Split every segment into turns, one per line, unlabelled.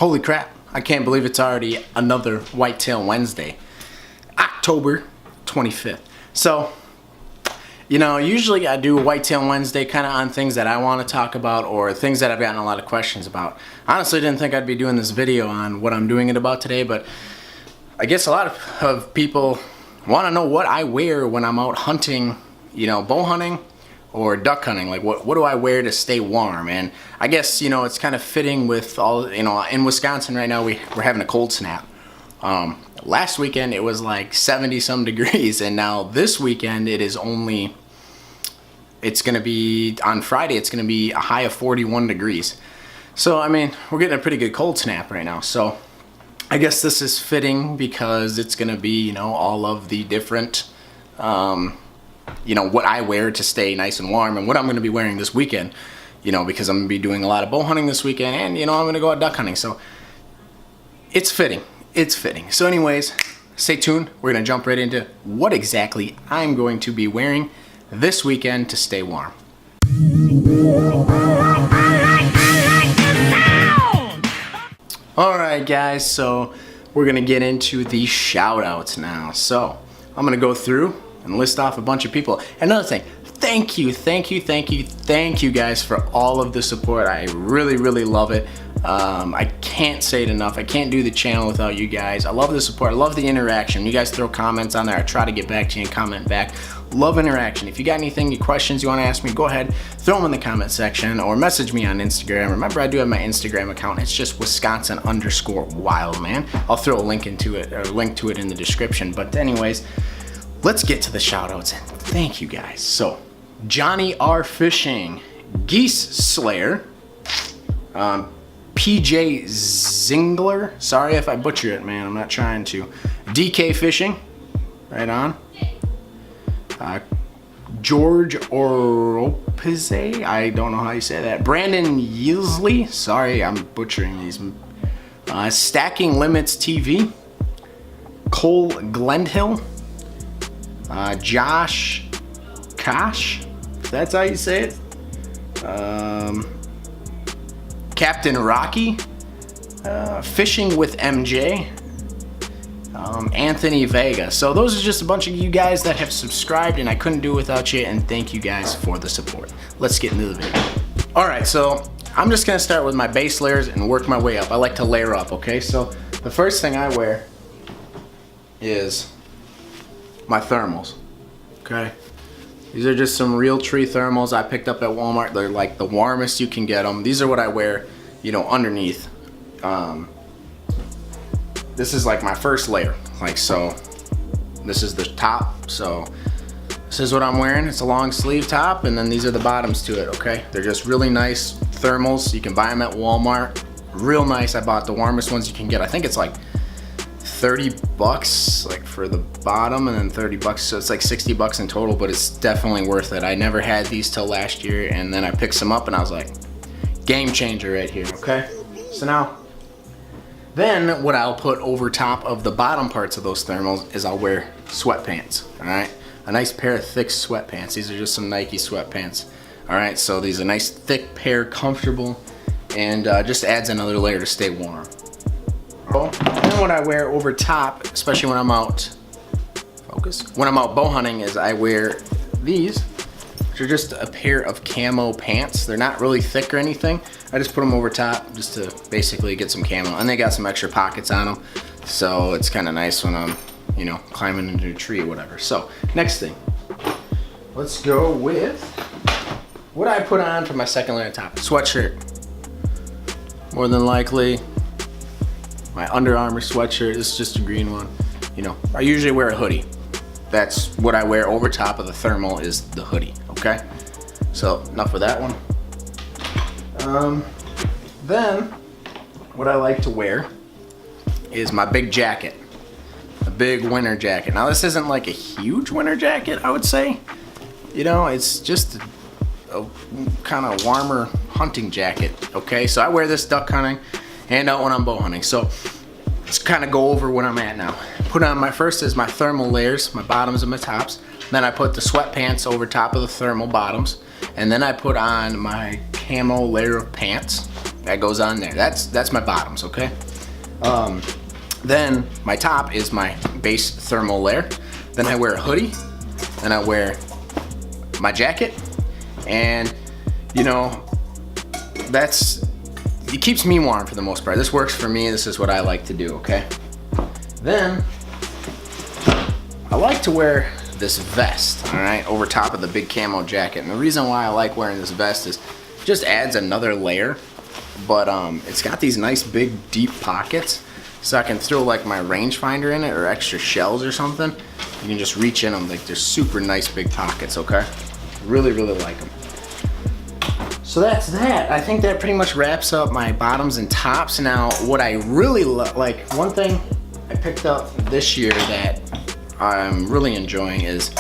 Holy crap, I can't believe it's already another Whitetail Wednesday, October 25th. So, you know, usually I do a Whitetail Wednesday kind of on things that I want to talk about or things that I've gotten a lot of questions about. Honestly, didn't think I'd be doing this video on what I'm doing it about today, but I guess a lot of people want to know what I wear when I'm out hunting, you know, bow hunting or duck hunting. Like what do I wear to stay warm? And I guess, you know, it's kind of fitting with all, you know, in Wisconsin right now we're having a cold snap. Last weekend it was like 70 some degrees, and now this weekend it's gonna be, on Friday it's gonna be a high of 41 degrees. So I mean, we're getting a pretty good cold snap right now. So I guess this is fitting because it's gonna be, you know, all of the different you know, what I wear to stay nice and warm, and what I'm going to be wearing this weekend, you know, because I'm going to be doing a lot of bow hunting this weekend, and, you know, I'm going to go out duck hunting. So it's fitting. It's fitting. So anyways, stay tuned. We're going to jump right into what exactly I'm going to be wearing this weekend to stay warm. Alright guys, so we're going to get into the shout outs now. So I'm going to go through and list off a bunch of people. Another thing, thank you guys for all of the support. I really love it. I can't say it enough. I can't do the channel without you guys. I love the support. I love the interaction. You guys throw comments on there. I try to get back to you and comment back. Love interaction. If you got any questions you want to ask me, go ahead, throw them in the comment section or message me on Instagram. Remember, I do have my Instagram account. It's just Wisconsin_Wildman. I'll throw a link to it in the description. But anyways, let's get to the shout outs, and thank you guys. So, Johnny R. Fishing, Geese Slayer, PJ Zingler, sorry if I butcher it, man, I'm not trying to. DK Fishing, right on. George Oropese, I don't know how you say that. Brandon Yeasley, sorry, I'm butchering these. Stacking Limits TV, Cole Glendhill, Josh Kosh, if that's how you say it. Captain Rocky, Fishing with MJ, Anthony Vega. So those are just a bunch of you guys that have subscribed, and I couldn't do it without you, and thank you guys for the support. Let's get into the video. Alright, so I'm just gonna start with my base layers and work my way up. I like to layer up, okay? So the first thing I wear is my thermals, okay? These are just some Realtree thermals I picked up at Walmart. They're like the warmest you can get them. These are what I wear, you know, underneath. This is like my first layer, like so. This is the top, so this is what I'm wearing. It's a long sleeve top, and then these are the bottoms to it, okay? They're just really nice thermals. You can buy them at Walmart. Real nice. I bought the warmest ones you can get. I think it's like 30 bucks like for the bottom, and then 30 bucks, so it's like 60 bucks in total, but it's definitely worth it. I never had these till last year, and then I picked some up and I was like, game changer right here, okay? So now, then what I'll put over top of the bottom parts of those thermals is I'll wear sweatpants, all right? A nice pair of thick sweatpants. These are just some Nike sweatpants, all right? So these are a nice thick pair, comfortable, and just adds another layer to stay warm. And what I wear over top, especially when I'm out, when I'm out bow hunting, is I wear these, which are just a pair of camo pants. They're not really thick or anything. I just put them over top just to basically get some camo, and they got some extra pockets on them, so it's kind of nice when I'm, you know, climbing into a tree or whatever. So next thing, let's go with what I put on for my second layer on top. Sweatshirt, more than likely. My Under Armour sweatshirt, this is just a green one. You know, I usually wear a hoodie. That's what I wear over top of the thermal, is the hoodie, okay? So enough of that one. Then what I like to wear is my big jacket, a big winter jacket. Now this isn't like a huge winter jacket, I would say. You know, it's just a kind of warmer hunting jacket, okay? So I wear this duck hunting and out when I'm bow hunting. So let's kind of go over what I'm at now. Put on my first is my thermal layers, my bottoms and my tops. Then I put the sweatpants over top of the thermal bottoms. And then I put on my camo layer of pants. that goes on there. That's my bottoms, okay? Then my top is my base thermal layer. Then I wear a hoodie. Then I wear my jacket. And you know, it keeps me warm for the most part. This works for me. This is what I like to do, okay? Then I like to wear this vest, all right, over top of the big camo jacket. And the reason why I like wearing this vest is it just adds another layer, but it's got these nice big deep pockets, so I can throw like my rangefinder in it or extra shells or something. You can just reach in them. Like, they're super nice big pockets, okay? Really, really like them. So that's that. I think that pretty much wraps up my bottoms and tops. Now, what I really like, one thing I picked up this year that I'm really enjoying is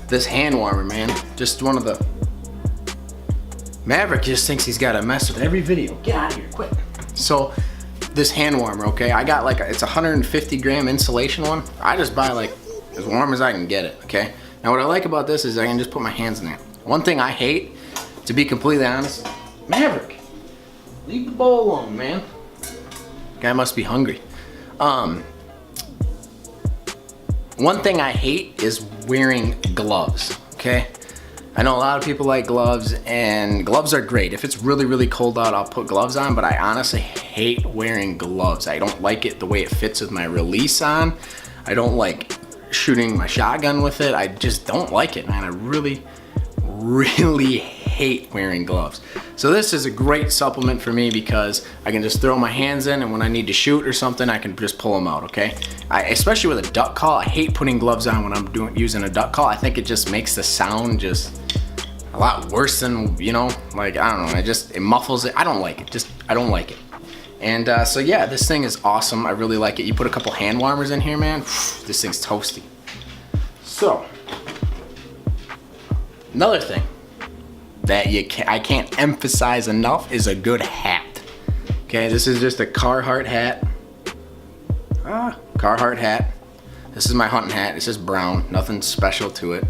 this hand warmer, man. Just one of the... Maverick just thinks he's got to mess with every video. Get out of here, quick. So, this hand warmer, okay? I got like, it's a 150 gram insulation one. I just buy like as warm as I can get it, okay? Now, what I like about this is I can just put my hands in there. One thing I hate, to be completely honest, Maverick, leave the bowl alone, man. Guy must be hungry. One thing I hate is wearing gloves, okay? I know a lot of people like gloves, and gloves are great. If it's really, really cold out, I'll put gloves on, but I honestly hate wearing gloves. I don't like it the way it fits with my release on. I don't like shooting my shotgun with it. I just don't like it, man. I really, really hate wearing gloves. So this is a great supplement for me because I can just throw my hands in, and when I need to shoot or something, I can just pull them out, okay? Especially with a duck call, I hate putting gloves on when I'm using a duck call. I think it just makes the sound just a lot worse than, you know, like, I don't know, it muffles it. I don't like it, I don't like it. And so yeah, this thing is awesome. I really like it. You put a couple hand warmers in here, man, this thing's toasty. So, another thing that I can't emphasize enough is a good hat. Okay, this is just a Carhartt hat. Carhartt hat. This is my hunting hat. It's just brown, nothing special to it.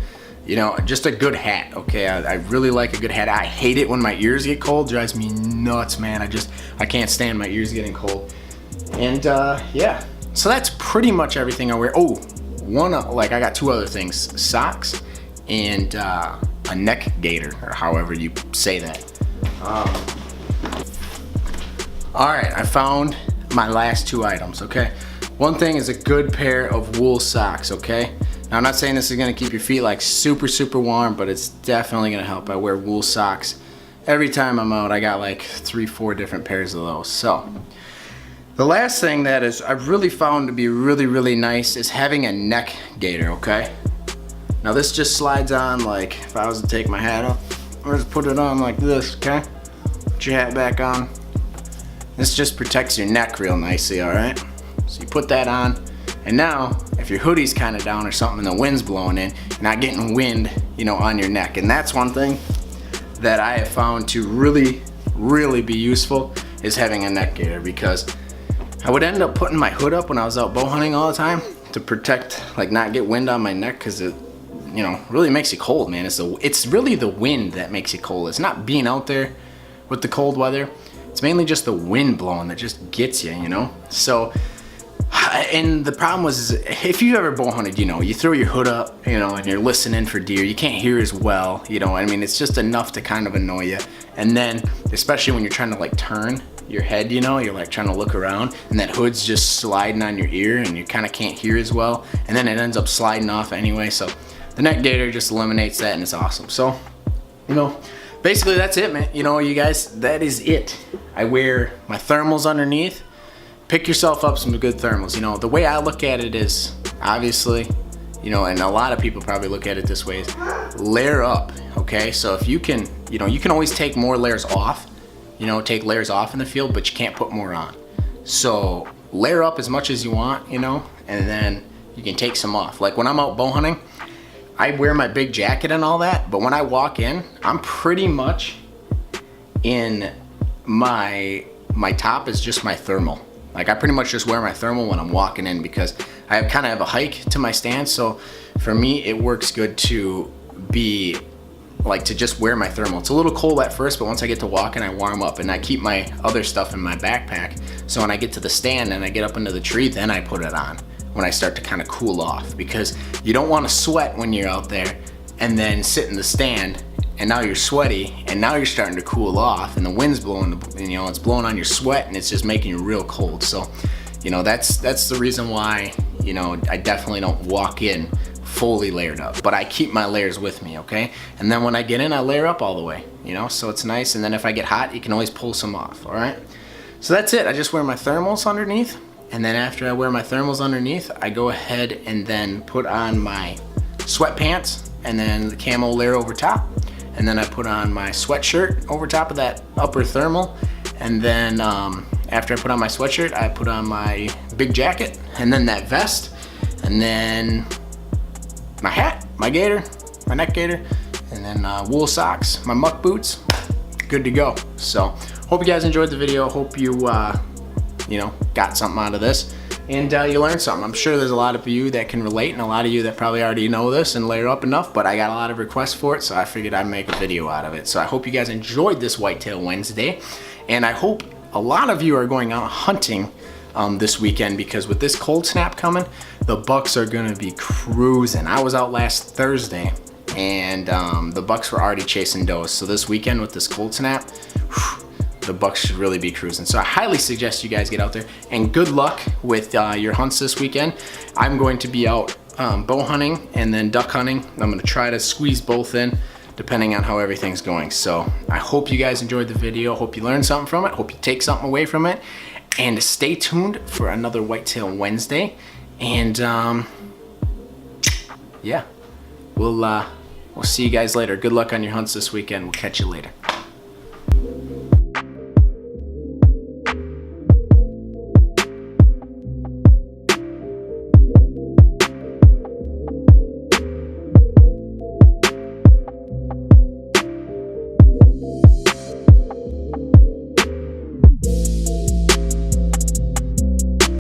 You know, just a good hat, okay? I really like a good hat. I hate it when my ears get cold. Drives me nuts, man. I can't stand my ears getting cold. And yeah, so that's pretty much everything I wear. Oh, I got two other things: socks and a neck gaiter, or however you say that. All right, I found my last two items, okay? One thing is a good pair of wool socks, okay? Now, I'm not saying this is gonna keep your feet like super, super warm, but it's definitely gonna help. I wear wool socks every time I'm out. I got like 3-4 different pairs of those. So, the last thing that I've really found to be really, really nice is having a neck gaiter, okay? Now this just slides on, like if I was to take my hat off, or just put it on like this, okay? Put your hat back on. This just protects your neck real nicely, all right? So you put that on, and now if your hoodie's kind of down or something and the wind's blowing in, you're not getting wind, you know, on your neck. And that's one thing that I have found to really, really be useful is having a neck gaiter, because I would end up putting my hood up when I was out bow hunting all the time to protect, like not get wind on my neck, because it, you know, really makes you cold, man. It's really the wind that makes you cold. It's not being out there with the cold weather. It's mainly just the wind blowing that just gets you, you know? So, and the problem was, if you've ever bow hunted, you know, you throw your hood up, you know, and you're listening for deer, you can't hear as well, you know, I mean, it's just enough to kind of annoy you. And then, especially when you're trying to like turn your head, you know, you're like trying to look around, and that hood's just sliding on your ear, and you kind of can't hear as well, and then it ends up sliding off anyway. So the neck gaiter just eliminates that, and it's awesome. So, you know, basically that's it, man. You know, you guys, that is it. I wear my thermals underneath. Pick yourself up some good thermals. You know, the way I look at it is, obviously, you know, and a lot of people probably look at it this way, is layer up, okay? So if you can, you know, you can always take more layers off, you know, take layers off in the field, but you can't put more on. So layer up as much as you want, you know, and then you can take some off. Like when I'm out bow hunting, I wear my big jacket and all that, but when I walk in, I'm pretty much in my top is just my thermal. Like I pretty much just wear my thermal when I'm walking in, because I kind of have a hike to my stance. So for me, it works good to be like to just wear my thermal. It's a little cold at first, but once I get to walking, I warm up, and I keep my other stuff in my backpack. So when I get to the stand and I get up into the tree, then I put it on when I start to kind of cool off, because you don't want to sweat when you're out there and then sit in the stand and now you're sweaty and now you're starting to cool off and the wind's blowing, you know, it's blowing on your sweat and it's just making you real cold. So, you know, that's the reason why, you know, I definitely don't walk in fully layered up, but I keep my layers with me, okay? And then when I get in, I layer up all the way, you know, so it's nice. And then if I get hot, you can always pull some off, all right? So that's it. I just wear my thermals underneath, and then after I wear my thermals underneath, I go ahead and then put on my sweatpants and then the camo layer over top, and then I put on my sweatshirt over top of that upper thermal, and then after I put on my sweatshirt, I put on my big jacket, and then that vest, and then my hat, my gator, my neck gaiter, and then wool socks, my muck boots, good to go. So hope you guys enjoyed the video. Hope you you know, got something out of this, and you learned something. I'm sure there's a lot of you that can relate, and a lot of you that probably already know this and layer up enough, but I got a lot of requests for it, so I figured I'd make a video out of it. So I hope you guys enjoyed this Whitetail Wednesday, and I hope a lot of you are going out hunting this weekend, because with this cold snap coming, the bucks are gonna be cruising. I was out last Thursday, and the bucks were already chasing does. So this weekend with this cold snap, the bucks should really be cruising. So I highly suggest you guys get out there, and good luck with your hunts this weekend. I'm going to be out bow hunting and then duck hunting. I'm gonna try to squeeze both in depending on how everything's going. So I hope you guys enjoyed the video. Hope you learned something from it. Hope you take something away from it. And stay tuned for another Whitetail Wednesday. And yeah, we'll see you guys later. Good luck on your hunts this weekend. We'll catch you later.